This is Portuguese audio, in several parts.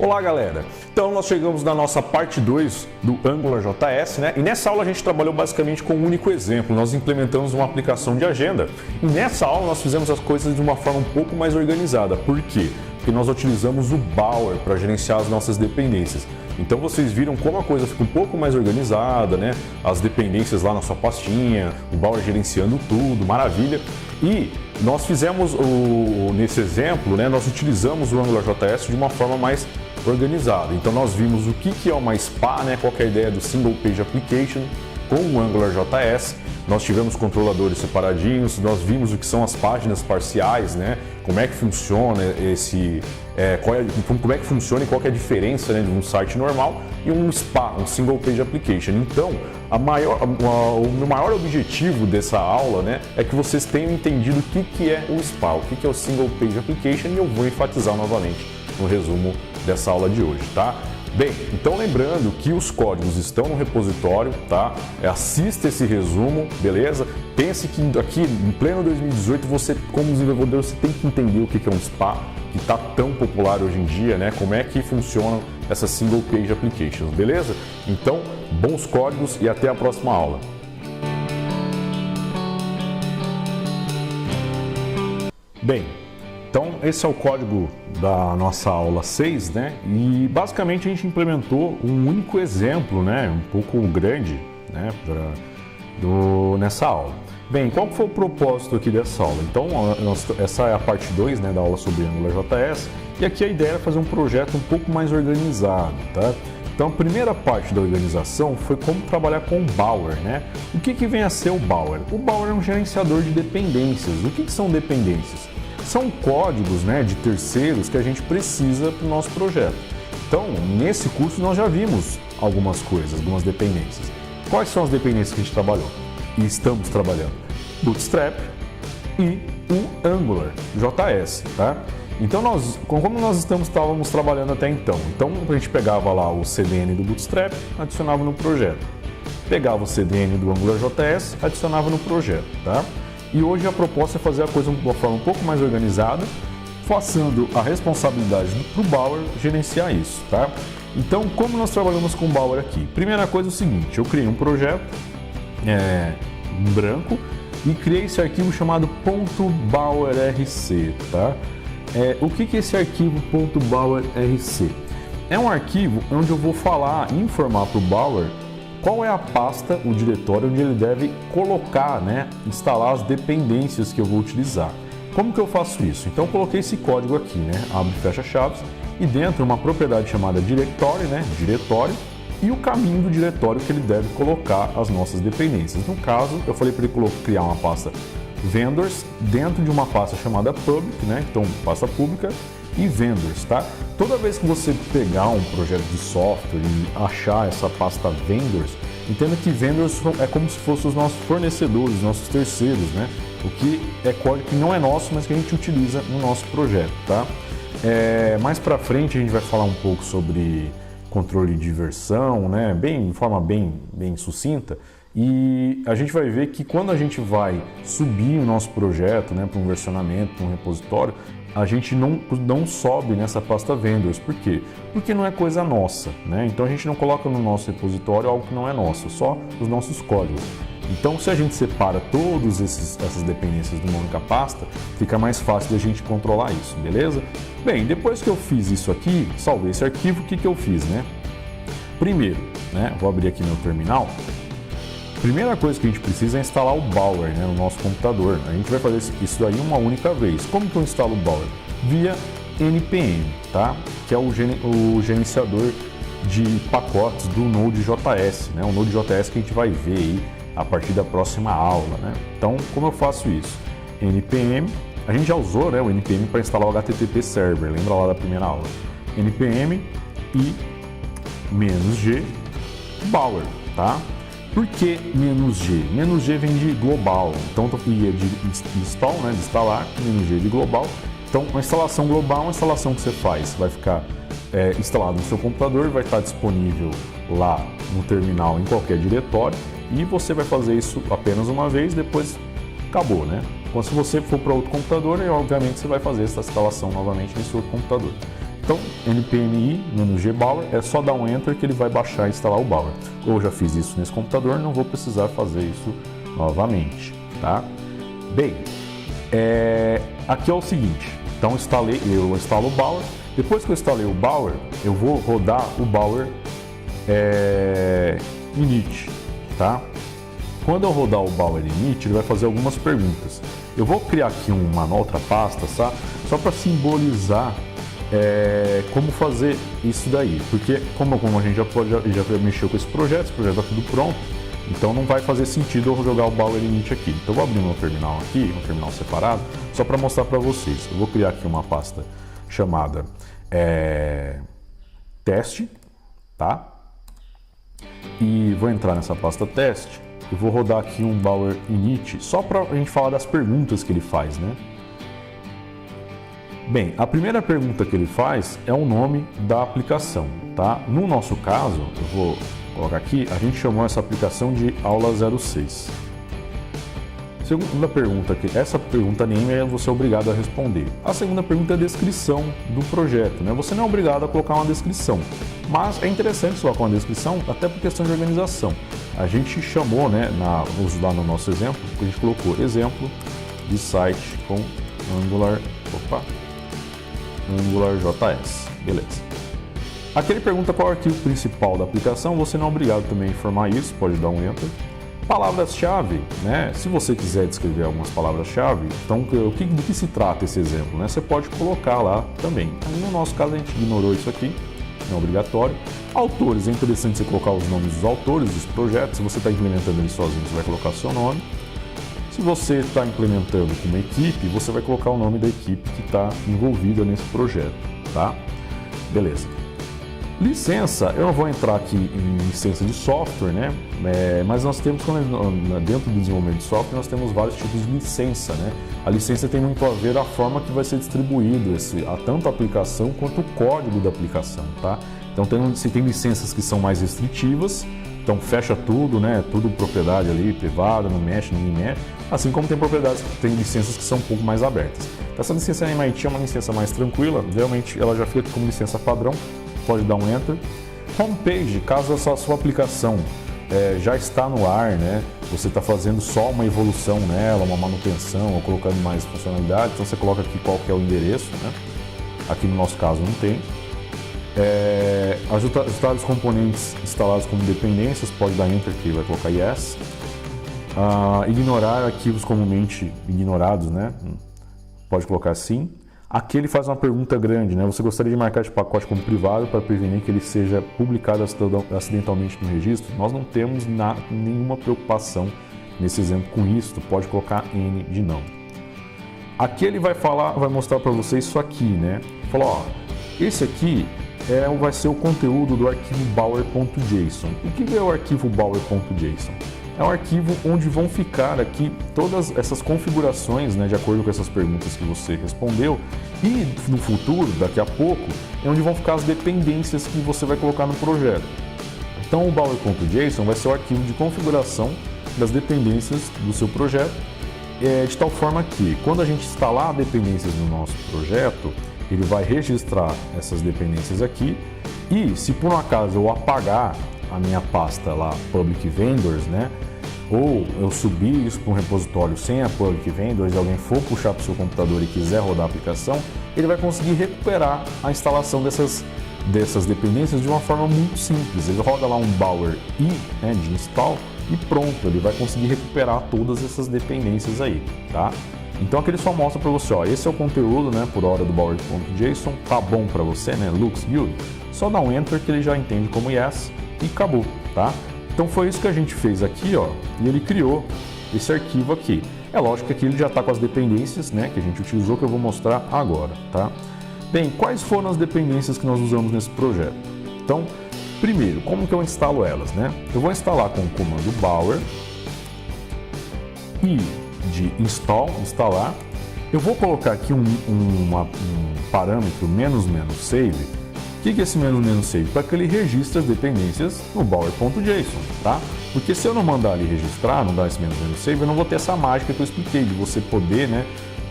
Olá galera, então nós chegamos na nossa parte 2 do AngularJS, né? E nessa aula a gente trabalhou basicamente com um único exemplo, nós implementamos uma aplicação de agenda e nessa aula nós fizemos as coisas de uma forma um pouco mais organizada. Por quê? Porque nós utilizamos o Bower para gerenciar as nossas dependências. Então vocês viram como a coisa fica um pouco mais organizada, né? As dependências lá na sua pastinha, o Bower gerenciando tudo, maravilha. E nós fizemos, nesse exemplo, né, nós utilizamos o AngularJS de uma forma mais organizada. Então nós vimos o que é uma SPA, né, qual que é a ideia do Single Page Application com o AngularJS. Nós tivemos controladores separadinhos, nós vimos o que são as páginas parciais, né, como é que funciona como é que funciona e qual que é a diferença, né, de um site normal e um SPA, um Single Page Application. Então, o meu maior objetivo dessa aula, né, é que vocês tenham entendido o que é o SPA, o que é o Single Page Application, e eu vou enfatizar novamente no resumo dessa aula de hoje, tá? Bem, então lembrando que os códigos estão no repositório, tá? Assista esse resumo, beleza? Pense que aqui, em pleno 2018, você, como desenvolvedor, você tem que entender o que é um SPA, que está tão popular hoje em dia, né? Como é que funcionam essas Single Page Applications, beleza? Então, bons códigos e até a próxima aula. Bem, então esse é o código da nossa aula 6, né? E basicamente a gente implementou um único exemplo, né? Um pouco grande, né? Nessa aula. Bem, qual foi o propósito aqui dessa aula? Então, essa é a parte 2, né, da aula sobre AngularJS, e aqui a ideia era fazer um projeto um pouco mais organizado, tá? Então, a primeira parte da organização foi como trabalhar com o Bower, né? O que vem a ser o Bower? O Bower é um gerenciador de dependências. O que são dependências? São códigos, né, de terceiros que a gente precisa para o nosso projeto. Então, nesse curso nós já vimos algumas coisas, algumas dependências. Quais são as dependências que a gente trabalhou? E estamos trabalhando? Bootstrap e o AngularJS, tá? Então, como nós estávamos trabalhando até então? Então, a gente pegava lá o CDN do Bootstrap, adicionava no projeto. Pegava o CDN do AngularJS, adicionava no projeto, tá? E hoje a proposta é fazer a coisa de uma forma um pouco mais organizada, passando a responsabilidade para o Bower gerenciar isso, tá? Então, como nós trabalhamos com o Bower aqui? Primeira coisa é o seguinte, eu criei um projeto em branco e criei esse arquivo chamado .bowerrc, tá? O que é esse arquivo .bowerrc? É um arquivo onde eu vou falar e informar para o Bower qual é a pasta, o diretório onde ele deve colocar, né, instalar as dependências que eu vou utilizar. Como que eu faço isso? Então eu coloquei esse código aqui, né, abre e fecha chaves, e dentro uma propriedade chamada diretório, né, diretório, e o caminho do diretório que ele deve colocar as nossas dependências. No caso, eu falei para ele criar uma pasta vendors dentro de uma pasta chamada public, né, então pasta pública, e vendors, tá? Toda vez que você pegar um projeto de software e achar essa pasta vendors, entenda que vendors é como se fossem os nossos fornecedores, nossos terceiros, né? O que é código que não é nosso, mas que a gente utiliza no nosso projeto, tá? Mais para frente a gente vai falar um pouco sobre controle de versão, né? De forma bem sucinta. E a gente vai ver que quando a gente vai subir o nosso projeto, né, para um versionamento, para um repositório, a gente não sobe nessa pasta vendors. Por quê? Porque não é coisa nossa, né? Então a gente não coloca no nosso repositório algo que não é nosso, só os nossos códigos. Então, se a gente separa todas essas dependências de uma única pasta, fica mais fácil da gente controlar isso, beleza? Bem, depois que eu fiz isso aqui, salvei esse arquivo, o que eu fiz, né? Primeiro, né, vou abrir aqui meu terminal. Primeira coisa que a gente precisa é instalar o Bower, né, no nosso computador. A gente vai fazer isso daí uma única vez. Como que eu instalo o Bower? Via npm, tá? Que é o gerenciador de pacotes do Node.js, né? O Node.js que a gente vai ver aí a partir da próxima aula, né? Então, como eu faço isso? npm, a gente já usou, né, o npm para instalar o HTTP Server, lembra lá da primeira aula? npm e -g Bower, tá? Por que -g? -g vem de global, então I é de install, né, de instalar, -g de global. Então, uma instalação global é uma instalação que você faz, vai ficar instalado no seu computador, vai estar disponível lá no terminal em qualquer diretório e você vai fazer isso apenas uma vez, depois acabou, né? Então, se você for para outro computador, obviamente você vai fazer essa instalação novamente nesse outro computador. Então, npmi-g bower é só dar um enter que ele vai baixar e instalar o bower. Eu já fiz isso nesse computador, não vou precisar fazer isso novamente, tá? Bem, aqui é o seguinte, então eu instalo o bower. Depois que eu instalei o bower, eu vou rodar o bower init, tá? Quando eu rodar o bower init, ele vai fazer algumas perguntas. Eu vou criar aqui uma outra pasta, tá? Só para simbolizar como fazer isso daí, porque como a gente já mexeu com esse projeto está tudo pronto, então não vai fazer sentido eu jogar o bower init aqui. Então eu vou abrir meu terminal aqui, um terminal separado, só para mostrar para vocês. Eu vou criar aqui uma pasta chamada teste, tá? E vou entrar nessa pasta teste e vou rodar aqui um bower init só para a gente falar das perguntas que ele faz, né? Bem, a primeira pergunta que ele faz é o nome da aplicação, tá? No nosso caso, eu vou colocar aqui, a gente chamou essa aplicação de aula 06. Segunda pergunta, essa pergunta nem você é obrigado a responder. A segunda pergunta é a descrição do projeto, né? Você não é obrigado a colocar uma descrição, mas é interessante você colocar uma descrição até por questão de organização. A gente chamou, né, lá no nosso exemplo, a gente colocou exemplo de site com AngularJS, beleza. Aqui ele pergunta qual é o arquivo principal da aplicação, você não é obrigado também a informar isso, pode dar um enter. Palavras-chave, né? Se você quiser descrever algumas palavras-chave, então do que se trata esse exemplo, né? Você pode colocar lá também. No nosso caso a gente ignorou isso aqui, não é obrigatório. Autores, é interessante você colocar os nomes dos autores dos projetos. Se você está implementando ele sozinho, você vai colocar seu nome. Se você está implementando com uma equipe, você vai colocar o nome da equipe que está envolvida nesse projeto, tá? Beleza. Licença, eu não vou entrar aqui em licença de software, né? Mas nós temos, dentro do desenvolvimento de software, nós temos vários tipos de licença, né? A licença tem muito a ver a forma que vai ser distribuído tanto a aplicação quanto o código da aplicação, tá? Então se tem licenças que são mais restritivas, então fecha tudo, né? Tudo propriedade ali, privada, não mexe, ninguém mexe. Assim como tem licenças que são um pouco mais abertas. Essa licença MIT é uma licença mais tranquila, geralmente ela já fica como licença padrão. Pode dar um enter. Homepage, caso essa sua aplicação já está no ar, né? Você está fazendo só uma evolução nela, uma manutenção ou colocando mais funcionalidade, então você coloca aqui qual que é o endereço, né? Aqui no nosso caso não tem. Ajustar os componentes instalados como dependências, pode dar enter que vai colocar yes. Ignorar arquivos comumente ignorados, né? Pode colocar sim. Aqui ele faz uma pergunta grande, né? Você gostaria de marcar esse pacote como privado para prevenir que ele seja publicado acidentalmente no registro? Nós não temos nenhuma preocupação nesse exemplo com isso. Pode colocar N de não. Aqui ele vai mostrar para você isso aqui, né? Falou, ó, esse aqui vai ser o conteúdo do arquivo bower.json. O que é o arquivo bower.json? É um arquivo onde vão ficar aqui todas essas configurações, né, de acordo com essas perguntas que você respondeu, e no futuro, daqui a pouco, é onde vão ficar as dependências que você vai colocar no projeto. Então o bower.json vai ser o arquivo de configuração das dependências do seu projeto, de tal forma que quando a gente instalar dependências no nosso projeto, ele vai registrar essas dependências aqui, e se por um acaso eu apagar a minha pasta lá, Public Vendors, né? Ou eu subir isso para um repositório sem a Public Vendors e alguém for puxar para o seu computador e quiser rodar a aplicação, ele vai conseguir recuperar a instalação dessas dependências de uma forma muito simples. Ele roda lá um bower i, né, de install e pronto, ele vai conseguir recuperar todas essas dependências aí, tá? Então aqui ele só mostra para você, ó, esse é o conteúdo, né, por hora do bower.json, tá bom para você, né, looks good. Só dá um enter que ele já entende como yes e acabou, tá? Então foi isso que a gente fez aqui, ó, e ele criou esse arquivo aqui. É lógico que aqui ele já está com as dependências, né, que a gente utilizou, que eu vou mostrar agora, tá? Bem, quais foram as dependências que nós usamos nesse projeto? Então, primeiro, como que eu instalo elas, né? Eu vou instalar com o comando bower e de instalar. Eu vou colocar aqui um parâmetro -save. O que é esse -save? Para que ele registre as dependências no bower.json, tá? Porque se eu não mandar ele registrar, não dar esse -save, eu não vou ter essa mágica que eu expliquei, de você poder, né,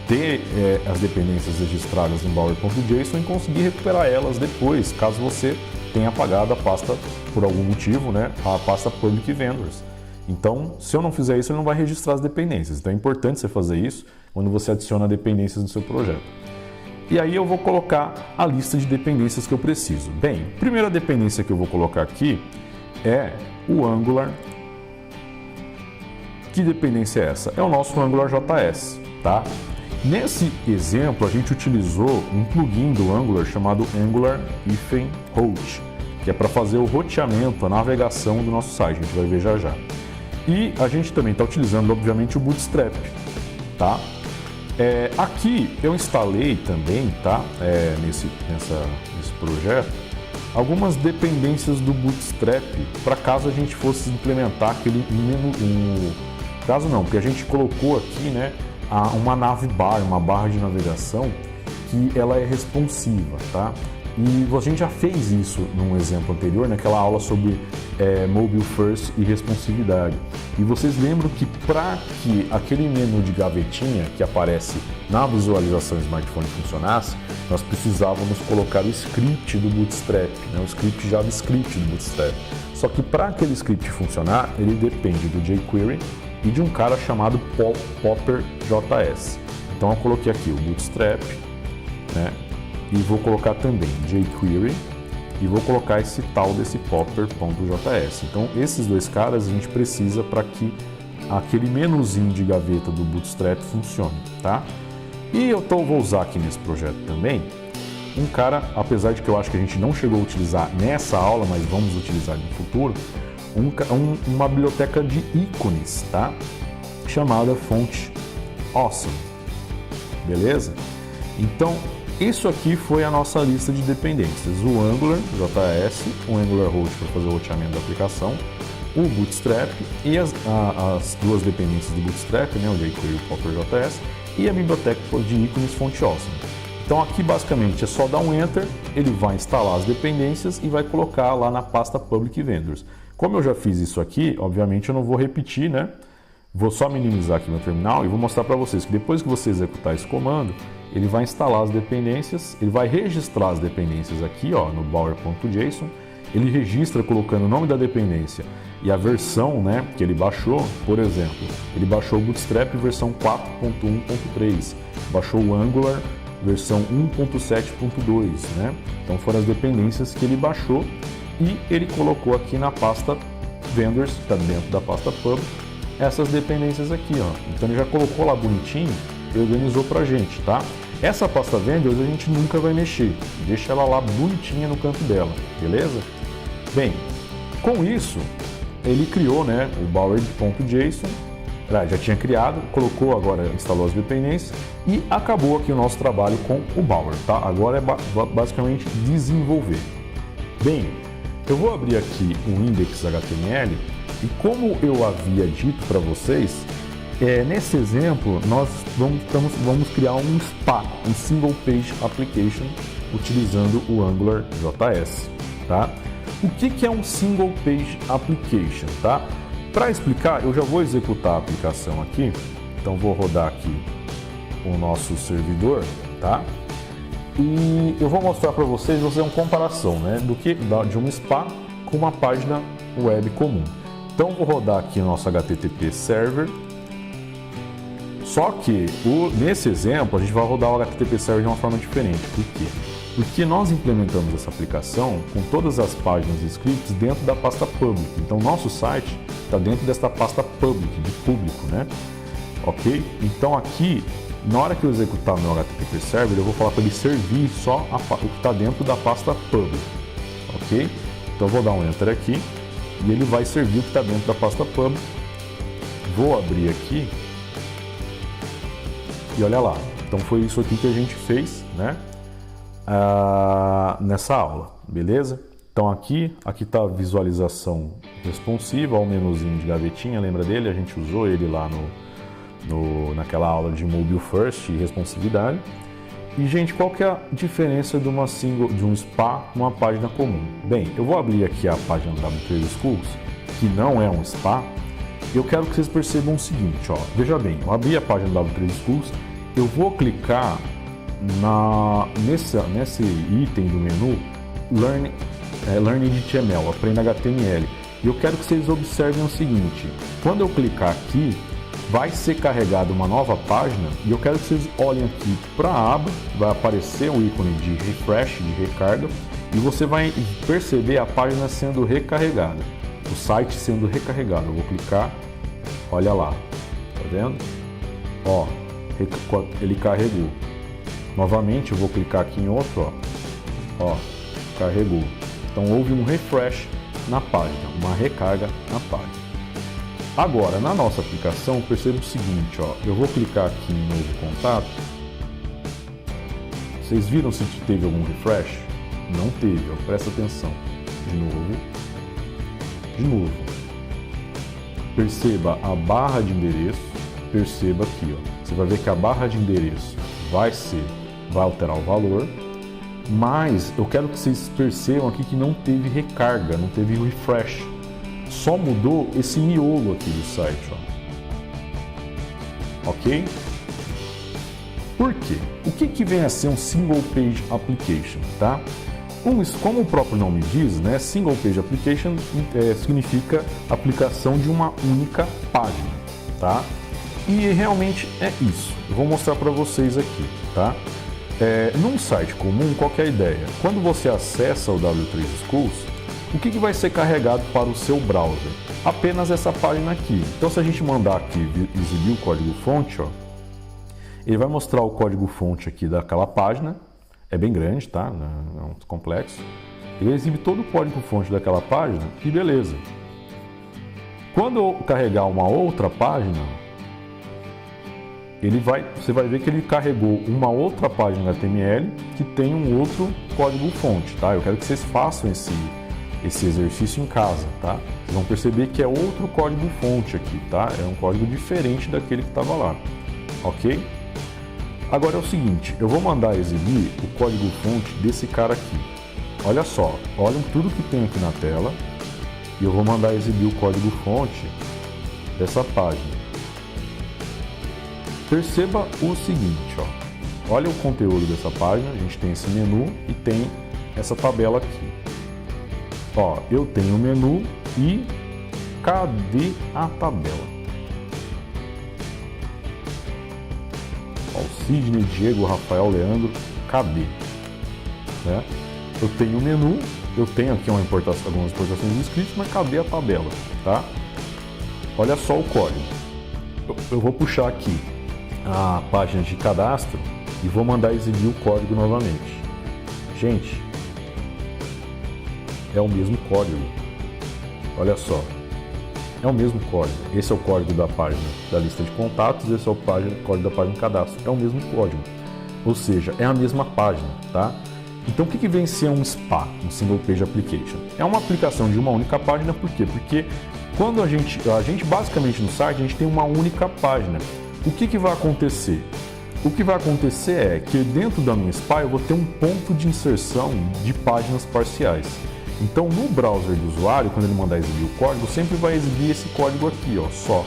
ter as dependências registradas em bower.json e conseguir recuperar elas depois, caso você tenha apagado a pasta por algum motivo, né, a pasta public vendors. Então, se eu não fizer isso, ele não vai registrar as dependências. Então é importante você fazer isso quando você adiciona dependências no seu projeto. E aí eu vou colocar a lista de dependências que eu preciso. Bem, a primeira dependência que eu vou colocar aqui é o Angular. Que dependência é essa? É o nosso AngularJS, tá? Nesse exemplo, a gente utilizou um plugin do Angular chamado Angular-Route, que é para fazer o roteamento, a navegação do nosso site, a gente vai ver já já. E a gente também está utilizando, obviamente, o Bootstrap, tá? Aqui eu instalei também, tá? Nesse projeto, algumas dependências do Bootstrap para caso a gente fosse implementar aquele caso não, porque a gente colocou aqui, né, uma navbar, uma barra de navegação que ela é responsiva, tá? E a gente já fez isso num exemplo anterior, naquela aula sobre mobile first e responsividade. E vocês lembram que para que aquele menu de gavetinha que aparece na visualização smartphone funcionasse, nós precisávamos colocar o script do Bootstrap, né? O script JavaScript do Bootstrap. Só que para aquele script funcionar, ele depende do jQuery e de um cara chamado Popper.js. Então eu coloquei aqui o Bootstrap, né? E vou colocar também jQuery e vou colocar esse tal desse Popper.js. Então esses dois caras a gente precisa para que aquele menuzinho de gaveta do Bootstrap funcione, tá? E vou usar aqui nesse projeto também um cara, apesar de que eu acho que a gente não chegou a utilizar nessa aula, mas vamos utilizar no futuro, uma biblioteca de ícones, tá? Chamada Font Awesome, beleza? Então isso aqui foi a nossa lista de dependências: o AngularJS, o Angular-Route para fazer o roteamento da aplicação, o Bootstrap e as duas dependências do Bootstrap, né, o jQuery e o Popper.js, e a biblioteca de ícones Font Awesome. Então aqui basicamente é só dar um Enter, ele vai instalar as dependências e vai colocar lá na pasta Public Vendors. Como eu já fiz isso aqui, obviamente eu não vou repetir, né? Vou só minimizar aqui meu terminal e vou mostrar para vocês que depois que você executar esse comando, ele vai instalar as dependências, ele vai registrar as dependências aqui, ó, no bower.json. Ele registra colocando o nome da dependência e a versão, né, que ele baixou. Por exemplo, ele baixou o Bootstrap versão 4.1.3, baixou o Angular versão 1.7.2, né? Então foram as dependências que ele baixou e ele colocou aqui na pasta Vendors, que está dentro da pasta Pub, essas dependências aqui, ó. Então ele já colocou lá bonitinho e organizou pra gente, tá? Essa pasta Vendors a gente nunca vai mexer, deixa ela lá bonitinha no canto dela, beleza? Bem, com isso ele criou, né, o bower.json, já tinha criado, colocou agora, instalou as dependências e acabou aqui o nosso trabalho com o Bower, tá? Agora é basicamente desenvolver. Bem, eu vou abrir aqui o index.html e como eu havia dito para vocês, nesse exemplo nós vamos criar um SPA, um Single Page Application, utilizando o AngularJS, tá? O que é um Single Page Application, tá? Para explicar, eu já vou executar a aplicação aqui, então vou rodar aqui o nosso servidor, tá? E eu vou mostrar para vocês uma comparação, né, de um SPA com uma página web comum. Então vou rodar aqui o nosso HTTP Server. Só que nesse exemplo a gente vai rodar o HTTP Server de uma forma diferente. Por quê? Porque nós implementamos essa aplicação com todas as páginas e scripts dentro da pasta Public. Então nosso site está dentro desta pasta Public, de público, né? Ok? Então aqui, na hora que eu executar o meu HTTP Server, eu vou falar para ele servir só o que está dentro da pasta Public. Ok? Então eu vou dar um Enter aqui e ele vai servir o que está dentro da pasta Public. Vou abrir aqui e olha lá. Então foi isso aqui que a gente fez, né? Nessa aula, beleza? Então aqui está a visualização responsiva, o menuzinho de gavetinha, lembra dele? A gente usou ele lá naquela aula de Mobile First e responsividade. E gente, qual que é a diferença de um SPA com uma página comum? Bem, eu vou abrir aqui a página da W3 Schools, que não é um SPA, e eu quero que vocês percebam o seguinte, ó. Veja bem, eu abri a página da W3 Schools eu vou clicar nesse item do menu Learn HTML, aprenda HTML. E eu quero que vocês observem o seguinte: quando eu clicar aqui, vai ser carregada uma nova página e eu quero que vocês olhem aqui para a aba, vai aparecer o ícone de refresh, de recarga, e você vai perceber a página sendo recarregada, o site sendo recarregado. Eu vou clicar, olha lá, tá vendo? Ó, ele carregou. Novamente eu vou clicar aqui em outro, ó, carregou. Então houve um refresh na página, uma recarga na página. Agora, na nossa aplicação, perceba o seguinte, ó, eu vou clicar aqui em novo contato. Vocês viram se teve algum refresh? Não teve, ó, presta atenção. De novo. Perceba a barra de endereço, perceba aqui, ó. Você vai ver que a barra de endereço vai alterar o valor, mas eu quero que vocês percebam aqui que não teve recarga, não teve refresh. Só mudou esse miolo aqui do site, ó. Ok? Por quê? O que vem a ser um Single Page Application, tá? Como o próprio nome diz, né, Single Page Application significa aplicação de uma única página, tá? E realmente é isso. Eu vou mostrar para vocês aqui, tá? Num site comum, qual que é a ideia? Quando você acessa o W3 Schools, o que vai ser carregado para o seu browser? Apenas essa página aqui. Então, se a gente mandar aqui exibir o código-fonte, ó, ele vai mostrar o código-fonte aqui daquela página. É bem grande, tá? É um complexo. Ele exibe todo o código-fonte daquela página e beleza. Quando eu carregar uma outra página, você vai ver que ele carregou uma outra página HTML que tem um outro código-fonte, tá? Eu quero que vocês façam esse exercício em casa, tá? Vocês vão perceber que é outro código-fonte aqui, tá? É um código diferente daquele que estava lá, ok? Agora é o seguinte, eu vou mandar exibir o código-fonte desse cara aqui. Olha só, olhem tudo que tem aqui na tela e eu vou mandar exibir o código-fonte dessa página. Perceba o seguinte, ó, olha o conteúdo dessa página, a gente tem esse menu e tem essa tabela aqui. Ó, eu tenho o menu e cadê a tabela? Ó, o Sidney, Diego, Rafael, Leandro, cadê? Né? Eu tenho o menu, eu tenho aqui algumas importações de scripts, mas cadê a tabela? Tá? Olha só o código. Eu vou puxar aqui a página de cadastro e vou mandar exibir o código novamente. Gente, é o mesmo código. Olha só, é o mesmo código. Esse é o código da página da lista de contatos, esse é o código da página de cadastro. É o mesmo código, ou seja, é a mesma página, tá? Então o que vem a ser um SPA, um Single Page Application? É uma aplicação de uma única página, por quê? Porque quando a gente basicamente no site, a gente tem uma única página. O que vai acontecer? O que vai acontecer é que dentro da minha SPA eu vou ter um ponto de inserção de páginas parciais. Então no browser do usuário, quando ele mandar exibir o código, sempre vai exibir esse código aqui, ó, só.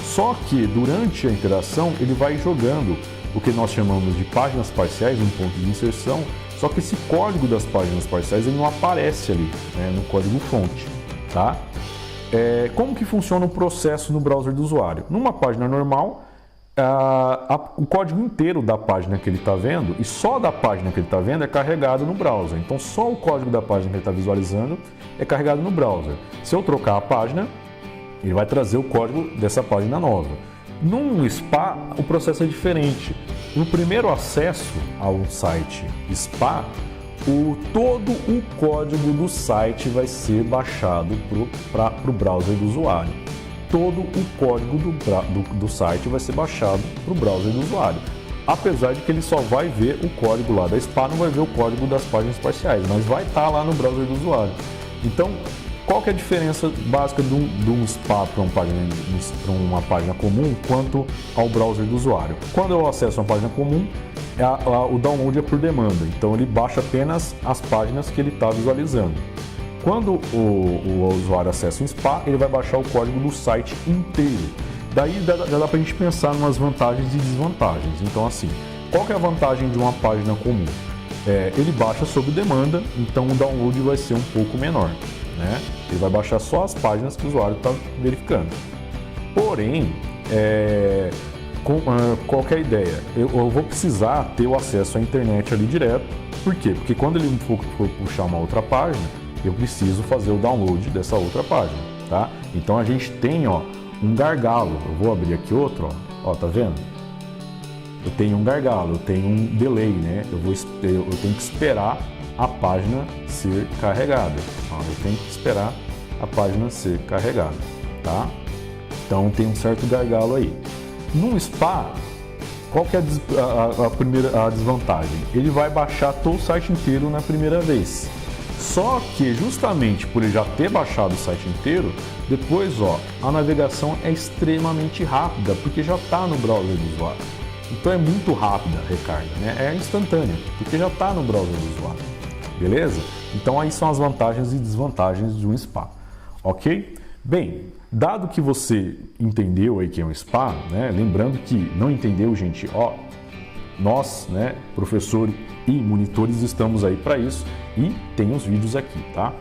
Só que durante a interação ele vai jogando o que nós chamamos de páginas parciais, um ponto de inserção, só que esse código das páginas parciais ele não aparece ali, né, no código fonte, tá? Como que funciona o processo no browser do usuário? Numa página normal, o código inteiro da página que ele está vendo e só da página que ele está vendo é carregado no browser. Então só o código da página que ele está visualizando é carregado no browser. Se eu trocar a página, ele vai trazer o código dessa página nova. Num SPA, o processo é diferente. No primeiro acesso ao site SPA, todo o código do site vai ser baixado para o browser do usuário. Todo o código do site vai ser baixado para o browser do usuário. Apesar de que ele só vai ver o código lá da SPA, não vai ver o código das páginas parciais, mas vai estar lá no browser do usuário. Então, qual que é a diferença básica de um SPA para uma página comum quanto ao browser do usuário? Quando eu acesso uma página comum, o download é por demanda, então ele baixa apenas as páginas que ele está visualizando. Quando o usuário acessa um SPA, ele vai baixar o código do site inteiro. Daí já dá para a gente pensar em umas vantagens e desvantagens. Então, assim, qual que é a vantagem de uma página comum? Ele baixa sob demanda, então o download vai ser um pouco menor, né? Ele vai baixar só as páginas que o usuário está verificando. Porém, qual que é a ideia? Eu vou precisar ter o acesso à internet ali direto. Por quê? Porque quando ele for puxar uma outra página, eu preciso fazer o download dessa outra página, tá? Então a gente tem, ó, um gargalo. Eu vou abrir aqui outro, ó, tá vendo? Eu tenho um gargalo, eu tenho um delay, né? Eu tenho que esperar a página ser carregada. Ó, eu tenho que esperar a página ser carregada, tá? Então tem um certo gargalo aí. No SPA, qual que é a desvantagem? Ele vai baixar todo o site inteiro na primeira vez. Só que justamente por ele já ter baixado o site inteiro, depois, ó, a navegação é extremamente rápida, porque já está no browser do usuário. Então é muito rápida a recarga, né? É instantânea, porque já está no browser do usuário. Beleza? Então aí são as vantagens e desvantagens de um SPA. Ok? Bem, dado que você entendeu aí que é um SPA, né? Lembrando que não entendeu, gente, ó, nós, né, professor e monitores, estamos aí para isso e tem os vídeos aqui, tá?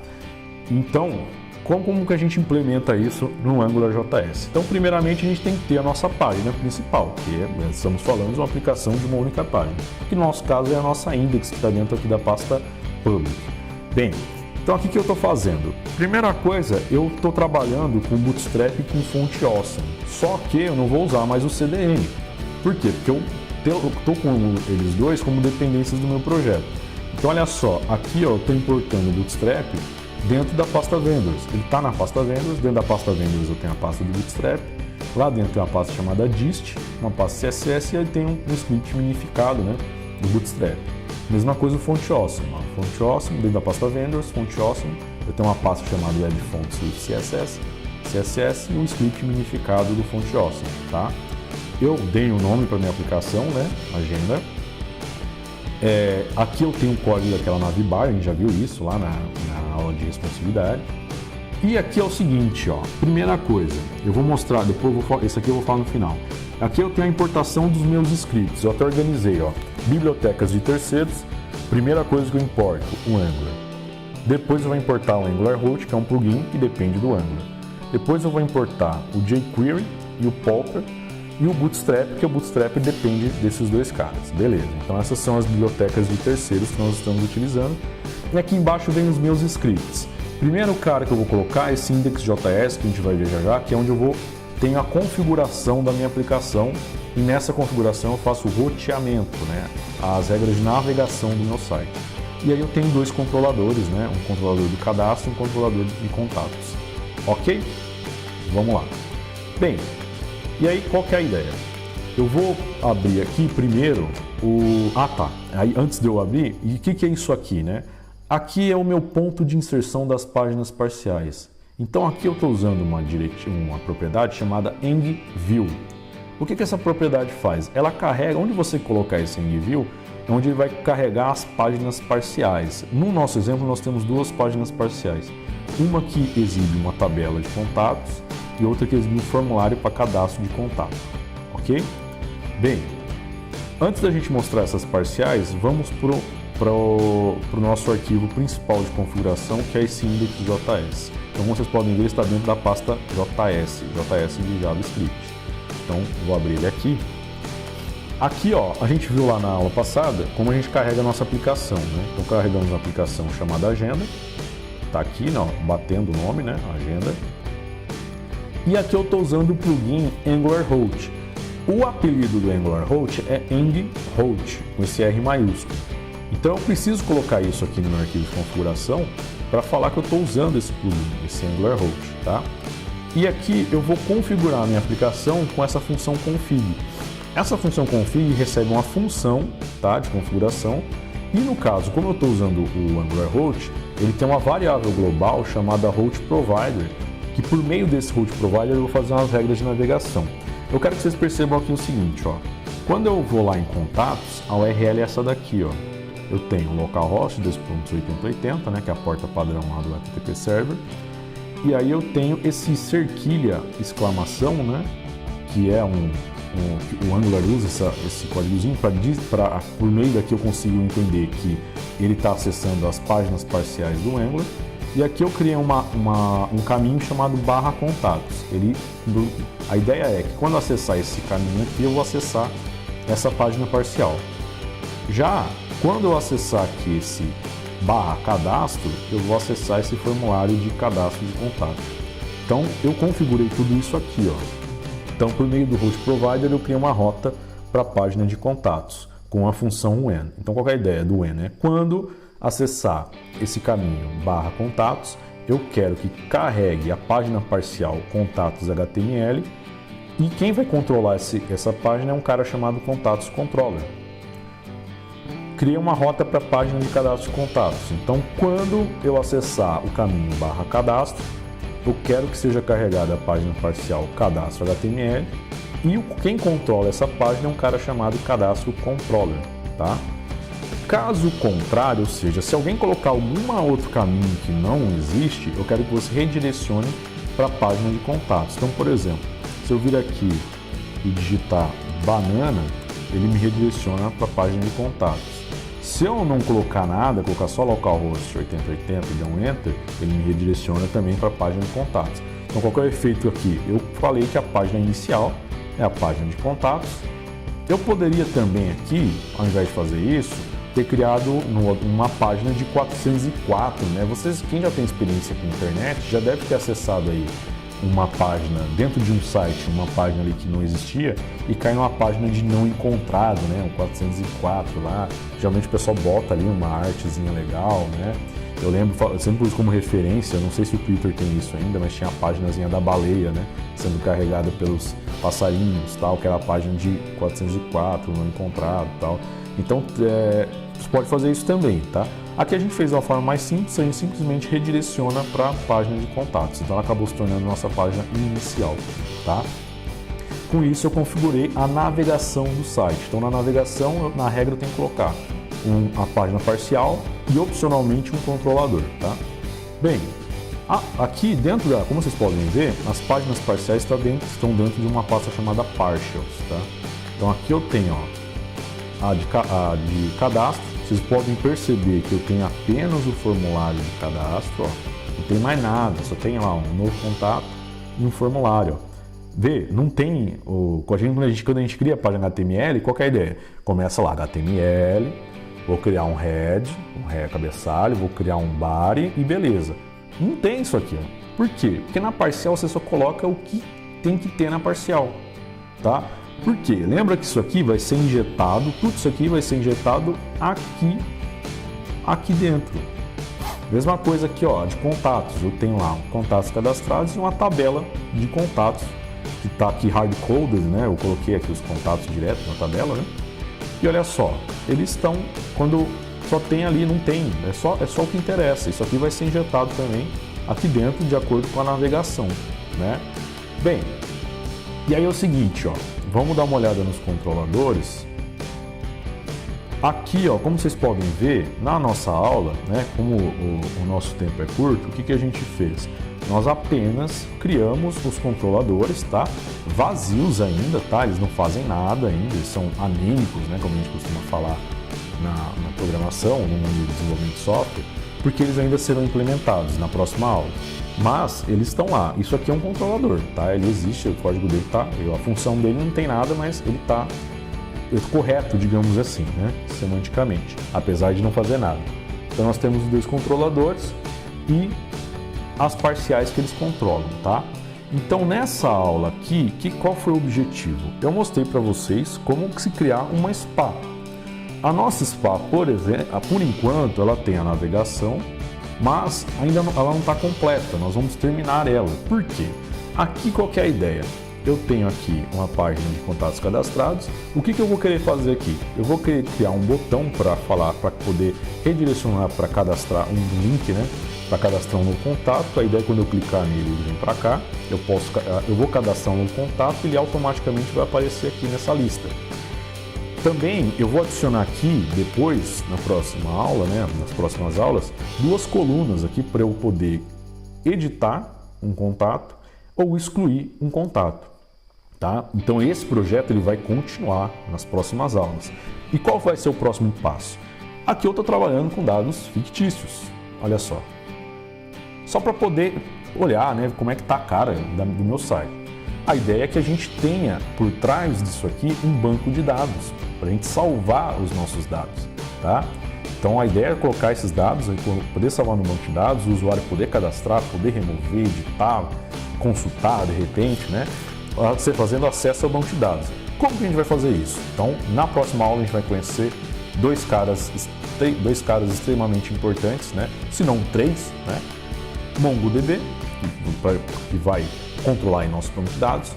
Então, como que a gente implementa isso no AngularJS? Então, primeiramente, a gente tem que ter a nossa página principal, que estamos falando de uma aplicação de uma única página, que no nosso caso é a nossa index, que está dentro aqui da pasta public. Bem, então aqui que eu estou fazendo? Primeira coisa, eu estou trabalhando com Bootstrap e com Font Awesome, só que eu não vou usar mais o CDN. Por quê? Porque eu estou com eles dois como dependências do meu projeto. Então olha só, aqui ó, eu estou importando o Bootstrap dentro da pasta Vendors. Ele está na pasta Vendors, dentro da pasta Vendors eu tenho a pasta do Bootstrap, lá dentro tem uma pasta chamada dist, uma pasta CSS e aí tem um script minificado, né, do Bootstrap. Mesma coisa o Font Awesome. Font Awesome, dentro da pasta Vendors, Font Awesome, eu tenho uma pasta chamada Web Fonts with CSS e um script minificado do Font Awesome, tá? Eu dei um nome para minha aplicação, né, Agenda. Aqui eu tenho o código daquela navbar, a gente já viu isso lá na aula de responsividade. E aqui é o seguinte, ó, primeira coisa, eu vou mostrar, esse aqui eu vou falar no final. Aqui eu tenho a importação dos meus scripts, eu até organizei, ó, bibliotecas de terceiros. Primeira coisa que eu importo, o Angular. Depois eu vou importar o Angular Root, que é um plugin que depende do Angular. Depois eu vou importar o jQuery e o Popper e o Bootstrap, que o Bootstrap depende desses dois caras. Beleza, então essas são as bibliotecas de terceiros que nós estamos utilizando. E aqui embaixo vem os meus scripts. Primeiro cara que eu vou colocar é esse index.js, que a gente vai ver já, que é onde eu tenho a configuração da minha aplicação. E nessa configuração eu faço o roteamento, né, as regras de navegação do meu site. E aí eu tenho dois controladores, né, um controlador do cadastro e um controlador de contatos. Ok? Vamos lá. Bem, e aí qual que é a ideia? Eu vou abrir aqui primeiro Aí antes de eu abrir, e o que é isso aqui, né? Aqui é o meu ponto de inserção das páginas parciais. Então aqui eu estou usando uma propriedade chamada EngView. O que essa propriedade faz? Ela carrega, onde você colocar esse EngView, é onde ele vai carregar as páginas parciais. No nosso exemplo, nós temos duas páginas parciais. Uma que exibe uma tabela de contatos e outra que exibe um formulário para cadastro de contato. Ok? Bem, antes da gente mostrar essas parciais, vamos para o nosso arquivo principal de configuração, que é esse index.js. Então, como vocês podem ver, ele está dentro da pasta JS de JavaScript. Então, vou abrir ele aqui. Aqui, ó, a gente viu lá na aula passada como a gente carrega a nossa aplicação, né? Então, carregamos uma aplicação chamada Agenda. Tá aqui, não, batendo o nome, né? Agenda. E aqui eu estou usando o plugin Angular Root. O apelido do Angular Root é AngRoot, com esse R maiúsculo. Então, eu preciso colocar isso aqui no meu arquivo de configuração para falar que eu estou usando esse plugin, esse Angular Root, tá? E aqui eu vou configurar a minha aplicação com essa função config. Essa função config recebe uma função, tá, de configuração. E no caso, como eu estou usando o Angular Root, ele tem uma variável global chamada Root Provider, que por meio desse Root Provider eu vou fazer umas regras de navegação. Eu quero que vocês percebam aqui o seguinte, ó. Quando eu vou lá em contatos, a URL é essa daqui, ó. Eu tenho localhost 2.8080, né, que é a porta padrão lá do FTP Server. E aí eu tenho esse cerquilha exclamação, né, que é o Angular usa esse códigozinho para por meio daqui eu consigo entender que ele está acessando as páginas parciais do Angular. E aqui eu criei um caminho chamado /contatos. A ideia é que quando eu acessar esse caminho aqui, eu vou acessar essa página parcial. Já quando eu acessar aqui esse /cadastro, eu vou acessar esse formulário de cadastro de contato. Então eu configurei tudo isso aqui, ó. Então por meio do host provider eu criei uma rota para a página de contatos com a função when. Então qual é a ideia do when? Quando acessar esse caminho /contatos, eu quero que carregue a página parcial contatos HTML e quem vai controlar essa página é um cara chamado contatos controller. Criei uma rota para a página de cadastro de contatos. Então quando eu acessar o caminho /cadastro, eu quero que seja carregada a página parcial cadastro HTML e quem controla essa página é um cara chamado cadastro controller, tá? Caso contrário, ou seja, se alguém colocar algum outro caminho que não existe, eu quero que você redirecione para a página de contatos. Então, por exemplo, se eu vir aqui e digitar banana, ele me redireciona para a página de contatos. Se eu não colocar nada, colocar só localhost 8080 e dar um enter, ele me redireciona também para a página de contatos. Então, qual que é o efeito aqui? Eu falei que a página inicial é a página de contatos. Eu poderia também aqui, ao invés de fazer isso, ter criado uma página de 404, né? Vocês, quem já tem experiência com a internet, já deve ter acessado aí uma página dentro de um site, uma página ali que não existia e cai numa página de não encontrado, né? Um 404 lá. Geralmente o pessoal bota ali uma artezinha legal, né? Eu lembro, eu sempre uso como referência, não sei se o Twitter tem isso ainda, mas tinha a páginazinha da baleia, né? Sendo carregada pelos passarinhos, tal, que era a página de 404, não encontrado, tal. Então, você pode fazer isso também, tá? Aqui a gente fez de uma forma mais simples, a gente simplesmente redireciona para a página de contatos. Então, ela acabou se tornando nossa página inicial, tá? Com isso, eu configurei a navegação do site. Então, na navegação, na regra, eu tenho que colocar a página parcial e, opcionalmente, um controlador, tá? Bem, aqui dentro como vocês podem ver, as páginas parciais estão dentro de uma pasta chamada partials, tá? Então, aqui eu tenho, ó, a de cadastro. Vocês podem perceber que eu tenho apenas o formulário de cadastro, ó. Não tem mais nada, só tem lá um novo contato e um formulário. Ó. Vê, não tem quando a gente cria a página HTML, qual que é a ideia? Começa lá, HTML, vou criar um head cabeçalho, vou criar um body e beleza. Não tem isso aqui, ó. Por quê? Porque na parcial você só coloca o que tem que ter na parcial, tá? Por quê? Lembra que isso aqui vai ser injetado, tudo isso aqui vai ser injetado aqui dentro. Mesma coisa aqui, ó, de contatos. Eu tenho lá contatos cadastrados e uma tabela de contatos que está aqui hard-coded, né? Eu coloquei aqui os contatos direto na tabela, né? E olha só, eles estão, quando só tem ali, não tem, é só o que interessa. Isso aqui vai ser injetado também aqui dentro de acordo com a navegação, né? Bem, e aí é o seguinte, ó. Vamos dar uma olhada nos controladores. Aqui, ó, como vocês podem ver, na nossa aula, né, como o nosso tempo é curto, o que a gente fez? Nós apenas criamos os controladores, tá? Vazios ainda, tá? Eles não fazem nada ainda, eles são anêmicos, né, como a gente costuma falar na programação, no mundo do desenvolvimento de software, porque eles ainda serão implementados na próxima aula. Mas eles estão lá. Isso aqui é um controlador, tá? Ele existe, o código dele tá, a função dele não tem nada, mas ele tá correto, digamos assim, né? Semanticamente, apesar de não fazer nada. Então nós temos os dois controladores e as parciais que eles controlam, tá? Então nessa aula aqui, qual foi o objetivo? Eu mostrei para vocês como se criar uma SPA. A nossa SPA, por exemplo, por enquanto, ela tem a navegação, mas ainda ela não está completa, nós vamos terminar ela. Por quê? Aqui qual que é a ideia? Eu tenho aqui uma página de contatos cadastrados. O que eu vou querer fazer aqui? Eu vou querer criar um botão para poder redirecionar para cadastrar um link, né? Para cadastrar um novo contato. A ideia é quando eu clicar nele, ele vem para cá. Eu vou cadastrar um novo contato e ele automaticamente vai aparecer aqui nessa lista. Também eu vou adicionar aqui depois, na próxima aula, né, nas próximas aulas, duas colunas aqui para eu poder editar um contato ou excluir um contato. tá? Então esse projeto ele vai continuar nas próximas aulas. E qual vai ser o próximo passo? Aqui eu estou trabalhando com dados fictícios, olha só. Só para poder olhar, né, como é que está a cara do meu site. A ideia é que a gente tenha por trás disso aqui um banco de dados, para a gente salvar os nossos dados, tá? Então a ideia é colocar esses dados, poder salvar no banco de dados, o usuário poder cadastrar, poder remover, editar, consultar de repente, né? Você fazendo acesso ao banco de dados. Como que a gente vai fazer isso? Então, na próxima aula a gente vai conhecer dois caras extremamente importantes, né? Se não três, né? MongoDB, que vai controlar em nosso banco de dados,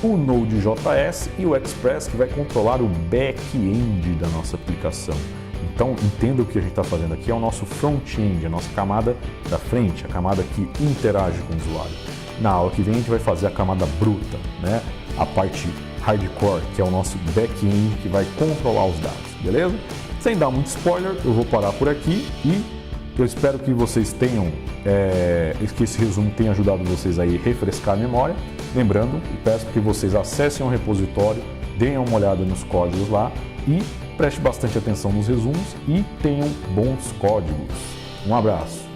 o Node.js e o Express, que vai controlar o back-end da nossa aplicação. Então, entenda o que a gente está fazendo aqui, é o nosso front-end, a nossa camada da frente, a camada que interage com o usuário. Na aula que vem a gente vai fazer a camada bruta, né? A parte hardcore, que é o nosso back-end, que vai controlar os dados, beleza? Sem dar muito spoiler, eu vou parar por aqui e eu espero que vocês tenham, que esse resumo tenha ajudado vocês aí a refrescar a memória. Lembrando, peço que vocês acessem o repositório, deem uma olhada nos códigos lá e preste bastante atenção nos resumos e tenham bons códigos. Um abraço!